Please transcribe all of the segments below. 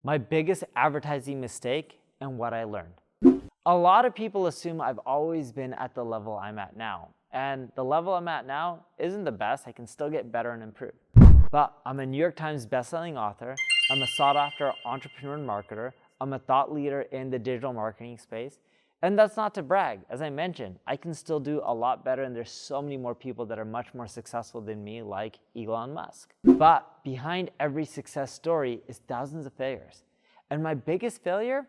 My biggest advertising mistake and what I learned. A lot of people assume I've always been at the level I'm at now. And the level I'm at now isn't the best. I can still get better and improve. But I'm a New York Times bestselling author. I'm a sought-after entrepreneur and marketer. I'm a thought leader in the digital marketing space. And that's not to brag. As I mentioned, I can still do a lot better, and there's so many more people that are much more successful than me, like Elon Musk. But behind every success story is thousands of failures. And my biggest failure,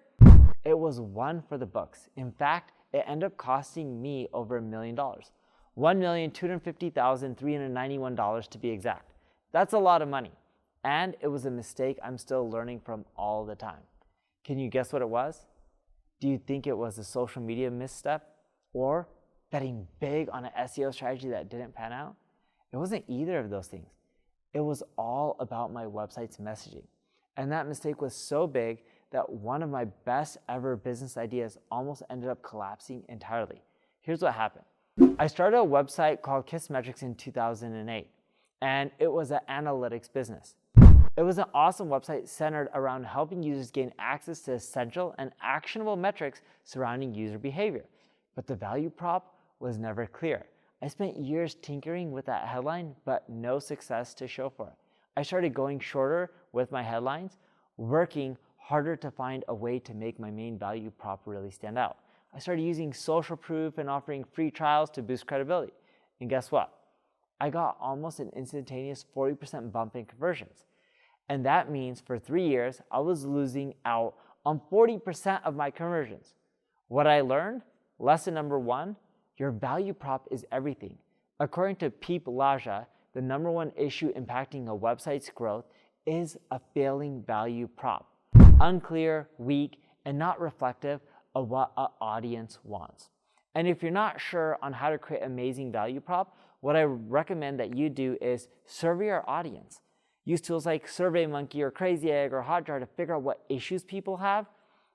it was one for the books. In fact, it ended up costing me over $1 million. $1,250,391 to be exact. That's a lot of money. And it was a mistake I'm still learning from all the time. Can you guess what it was? Do you think it was a social media misstep or betting big on an SEO strategy that didn't pan out? It wasn't either of those things. It was all about my website's messaging. And that mistake was so big that one of my best ever business ideas almost ended up collapsing entirely. Here's what happened. I started a website called Kissmetrics in 2008, and it was an analytics business. It was an awesome website centered around helping users gain access to essential and actionable metrics surrounding user behavior. But the value prop was never clear. I spent years tinkering with that headline, but no success to show for it. I started going shorter with my headlines, working harder to find a way to make my main value prop really stand out. I started using social proof and offering free trials to boost credibility. And guess what? I got almost an instantaneous 40% bump in conversions. And that means for 3 years, I was losing out on 40% of my conversions. What I learned? Lesson number 1, your value prop is everything. According to Peep Laja, the number 1 issue impacting a website's growth is a failing value prop. Unclear, weak, and not reflective of what an audience wants. And if you're not sure on how to create an amazing value prop, what I recommend that you do is survey your audience. Use tools like SurveyMonkey or Crazy Egg or Hotjar to figure out what issues people have.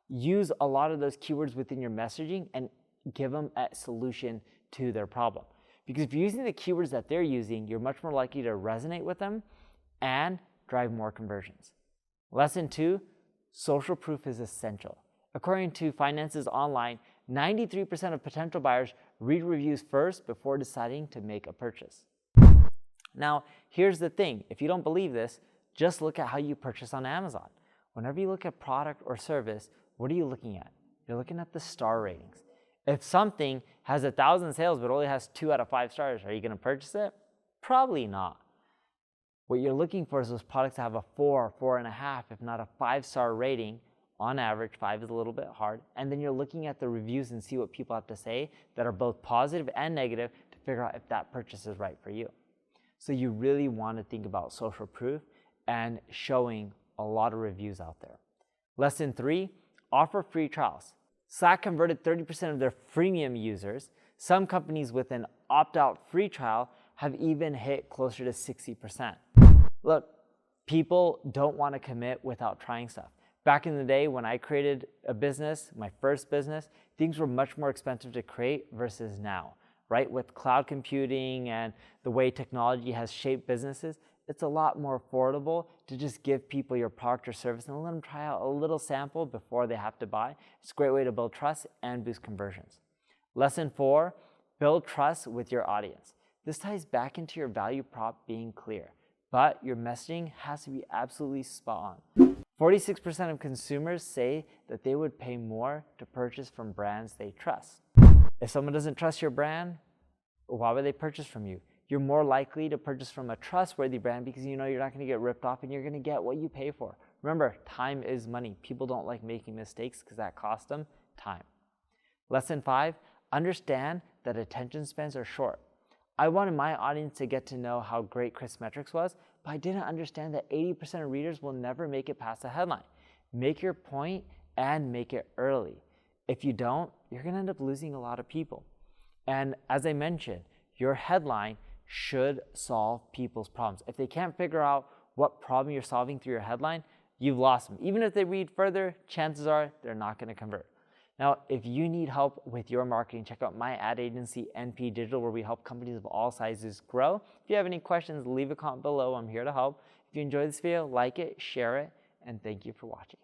Use a lot of those keywords within your messaging and give them a solution to their problem. Because if you're using the keywords that they're using, you're much more likely to resonate with them and drive more conversions. Lesson 2, social proof is essential. According to Finances Online, 93% of potential buyers read reviews first before deciding to make a purchase. Now, here's the thing. If you don't believe this, just look at how you purchase on Amazon. Whenever you look at product or service, what are you looking at? You're looking at the star ratings. If something has 1,000 sales but only has 2 out of 5 stars, are you going to purchase it? Probably not. What you're looking for is those products that have a 4, 4.5, if not a 5-star rating. On average, 5 is a little bit hard. And then you're looking at the reviews and see what people have to say that are both positive and negative to figure out if that purchase is right for you. So you really want to think about social proof and showing a lot of reviews out there. Lesson 3, offer free trials. Slack converted 30% of their freemium users. Some companies with an opt-out free trial have even hit closer to 60%. Look, people don't want to commit without trying stuff. Back in the day when I created a business, my first business, things were much more expensive to create versus now. Right? With cloud computing and the way technology has shaped businesses, it's a lot more affordable to just give people your product or service and let them try out a little sample before they have to buy. It's a great way to build trust and boost conversions. Lesson 4, build trust with your audience. This ties back into your value prop being clear, but your messaging has to be absolutely spot on. 46% of consumers say that they would pay more to purchase from brands they trust. If someone doesn't trust your brand, why would they purchase from you? You're more likely to purchase from a trustworthy brand because you know you're not going to get ripped off and you're going to get what you pay for. Remember, time is money. People don't like making mistakes because that costs them time. Lesson 5, understand that attention spans are short. I wanted my audience to get to know how great Kissmetrics was, but I didn't understand that 80% of readers will never make it past the headline. Make your point and make it early. If you don't, you're going to end up losing a lot of people. And as I mentioned, your headline should solve people's problems. If they can't figure out what problem you're solving through your headline, you've lost them. Even if they read further, chances are they're not going to convert. Now, if you need help with your marketing, check out my ad agency, NP Digital, where we help companies of all sizes grow. If you have any questions, leave a comment below. I'm here to help. If you enjoyed this video, like it, share it, and thank you for watching.